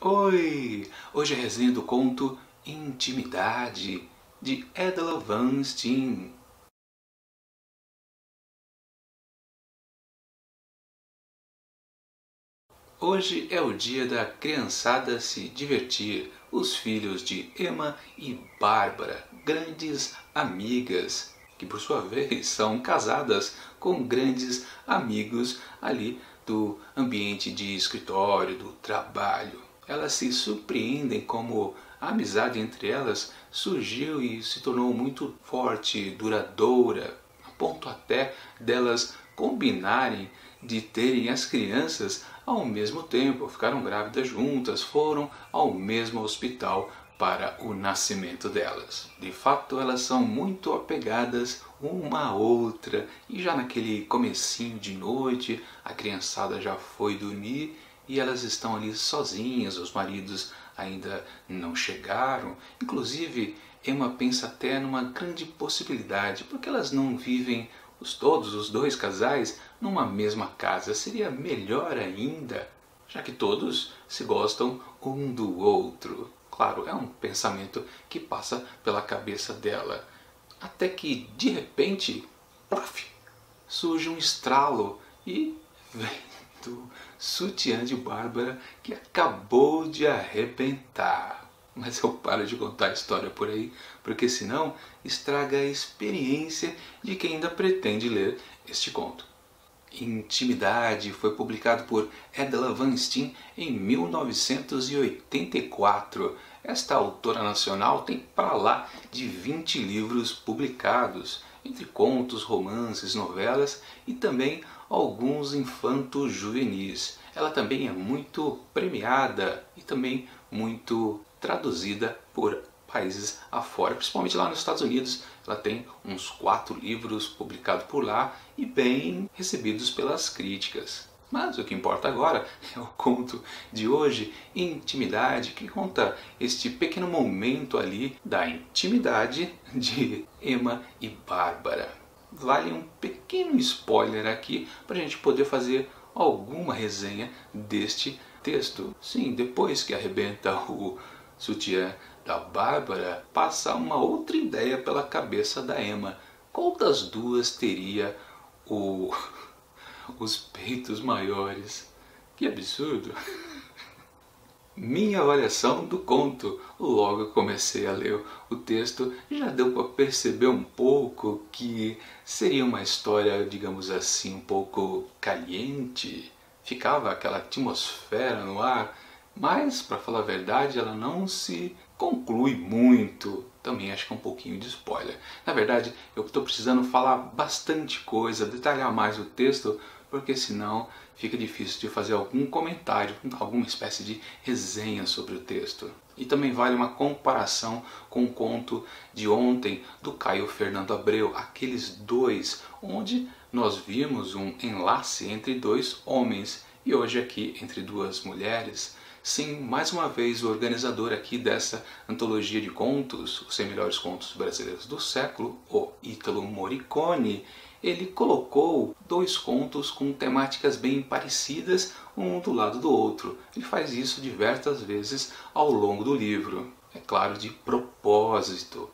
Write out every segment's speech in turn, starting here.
Oi! Hoje é a resenha do conto Intimidade, de Adela Van Steen. Hoje é o dia da criançada se divertir, os filhos de Emma e Bárbara, grandes amigas, que por sua vez são casadas com grandes amigos ali do ambiente de escritório, do trabalho. Elas se surpreendem como a amizade entre elas surgiu e se tornou muito forte, duradoura, a ponto até delas combinarem de terem as crianças ao mesmo tempo. Ficaram grávidas juntas, foram ao mesmo hospital para o nascimento delas. De fato, elas são muito apegadas uma à outra, e já naquele comecinho de noite, a criançada já foi dormir e elas estão ali sozinhas, os maridos ainda não chegaram. Inclusive, Emma pensa até numa grande possibilidade, porque elas não vivem todos os dois casais numa mesma casa. Seria melhor ainda, já que todos se gostam um do outro. Claro, é um pensamento que passa pela cabeça dela. Até que, de repente, plaf, surge um estralo e vem do sutiã de Bárbara, que acabou de arrebentar. Mas eu paro de contar a história por aí, porque senão estraga a experiência de quem ainda pretende ler este conto. Intimidade foi publicado por Adela Van Steen em 1984. Esta autora nacional tem para lá de 20 livros publicados, entre contos, romances, novelas e também alguns infantos juvenis. Ela também é muito premiada e também muito traduzida por países afora, principalmente lá nos Estados Unidos. Ela tem uns 4 livros publicados por lá e bem recebidos pelas críticas. Mas o que importa agora é o conto de hoje, Intimidade, que conta este pequeno momento ali da intimidade de Emma e Bárbara. Vale um pequeno spoiler aqui para a gente poder fazer alguma resenha deste texto. Sim, depois que arrebenta o sutiã da Bárbara, passa uma outra ideia pela cabeça da Emma. Qual das duas teria os peitos maiores? Que absurdo! Minha avaliação do conto. Logo que comecei a ler o texto, já deu para perceber um pouco que seria uma história, digamos assim, um pouco caliente. Ficava aquela atmosfera no ar, mas, para falar a verdade, ela não se conclui muito. Também acho que é um pouquinho de spoiler. Na verdade, eu estou precisando falar bastante coisa, detalhar mais o texto, porque senão fica difícil de fazer algum comentário, alguma espécie de resenha sobre o texto. E também vale uma comparação com o conto de ontem do Caio Fernando Abreu, Aqueles Dois, onde nós vimos um enlace entre 2 homens e hoje aqui entre 2 mulheres. Sim, mais uma vez o organizador aqui dessa antologia de contos, os 100 melhores contos brasileiros do século, o Ítalo Morricone, ele colocou 2 contos com temáticas bem parecidas, um do lado do outro. Ele faz isso diversas vezes ao longo do livro. É claro, de propósito.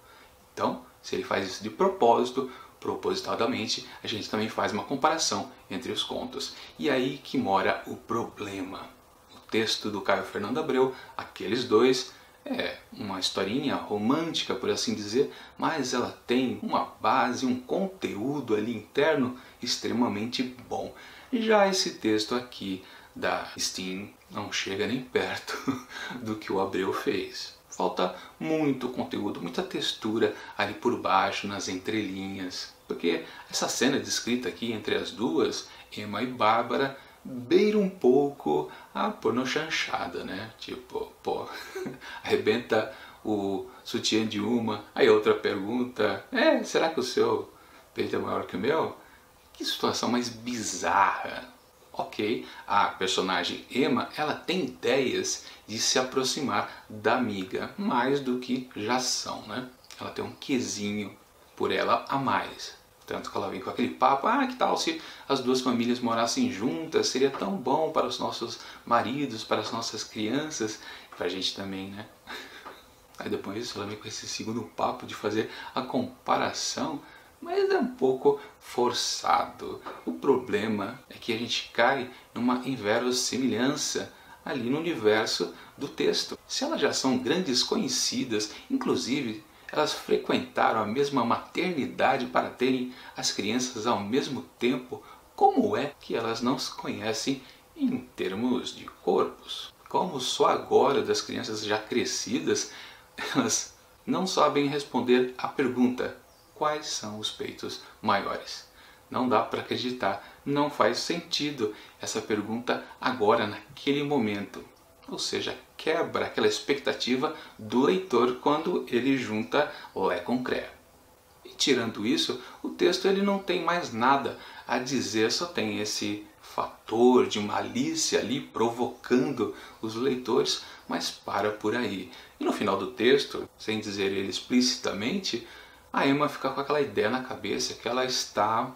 Então, se ele faz isso de propósito, propositadamente, a gente também faz uma comparação entre os contos. E aí que mora o problema. O texto do Caio Fernando Abreu, Aqueles Dois, é uma historinha romântica, por assim dizer, mas ela tem uma base, um conteúdo ali interno extremamente bom. Já esse texto aqui da Steen não chega nem perto do que o Abreu fez. Falta muito conteúdo, muita textura ali por baixo, nas entrelinhas. Porque essa cena descrita aqui entre as duas, Emma e Bárbara, beira um pouco a pornochanchada, né? Tipo, pô, arrebenta o sutiã de uma, aí outra pergunta, será que o seu peito é maior que o meu? Que situação mais bizarra. Ok, a personagem Emma, ela tem ideias de se aproximar da amiga, mais do que já são, né? Ela tem um quesinho por ela a mais. Tanto que ela vem com aquele papo, ah, que tal se as duas famílias morassem juntas, seria tão bom para os nossos maridos, para as nossas crianças, e para a gente também, né? Aí depois ela vem com esse segundo papo de fazer a comparação, mas é um pouco forçado. O problema é que a gente cai numa inverossimilhança ali no universo do texto. Se elas já são grandes conhecidas, inclusive elas frequentaram a mesma maternidade para terem as crianças ao mesmo tempo, como é que elas não se conhecem em termos de corpos? Como só agora, das crianças já crescidas, elas não sabem responder à pergunta: quais são os peitos maiores? Não dá para acreditar, não faz sentido essa pergunta agora, naquele momento. Ou seja, quebra aquela expectativa do leitor quando ele junta Lé com Cré. E tirando isso, o texto ele não tem mais nada a dizer, só tem esse fator de malícia ali provocando os leitores, mas para por aí. E no final do texto, sem dizer ele explicitamente, a Emma fica com aquela ideia na cabeça que ela está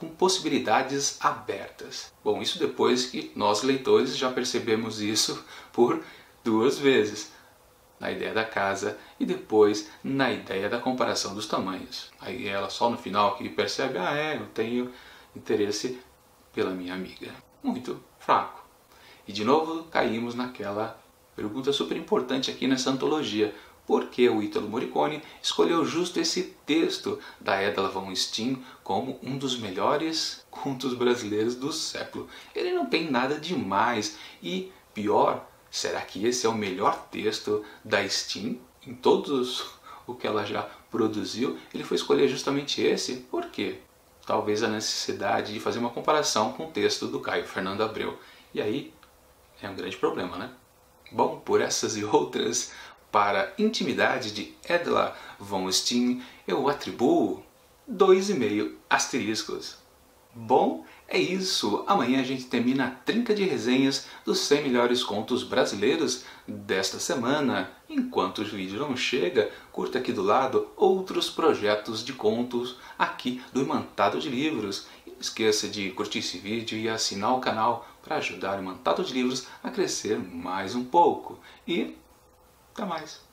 com possibilidades abertas. Bom, isso depois que nós leitores já percebemos isso por duas vezes. Na ideia da casa e depois na ideia da comparação dos tamanhos. Aí ela só no final que percebe, ah eu tenho interesse pela minha amiga. Muito fraco. E de novo caímos naquela pergunta super importante aqui nessa antologia. Por que o Ítalo Morricone escolheu justo esse texto da Edla von Steen como um dos melhores contos brasileiros do século? Ele não tem nada demais e, pior, será que esse é o melhor texto da Steen? Em todos o que ela já produziu, ele foi escolher justamente esse? Por quê? Talvez a necessidade de fazer uma comparação com o texto do Caio Fernando Abreu. E aí é um grande problema, né? Bom, por essas e outras, para a intimidade de Edla von Steen, eu atribuo 2,5 asteriscos. Bom, é isso. Amanhã a gente termina a trinca de resenhas dos 100 melhores contos brasileiros desta semana. Enquanto o vídeo não chega, curta aqui do lado outros projetos de contos aqui do Imantado de Livros. E não esqueça de curtir esse vídeo e assinar o canal para ajudar o Imantado de Livros a crescer mais um pouco. E até mais!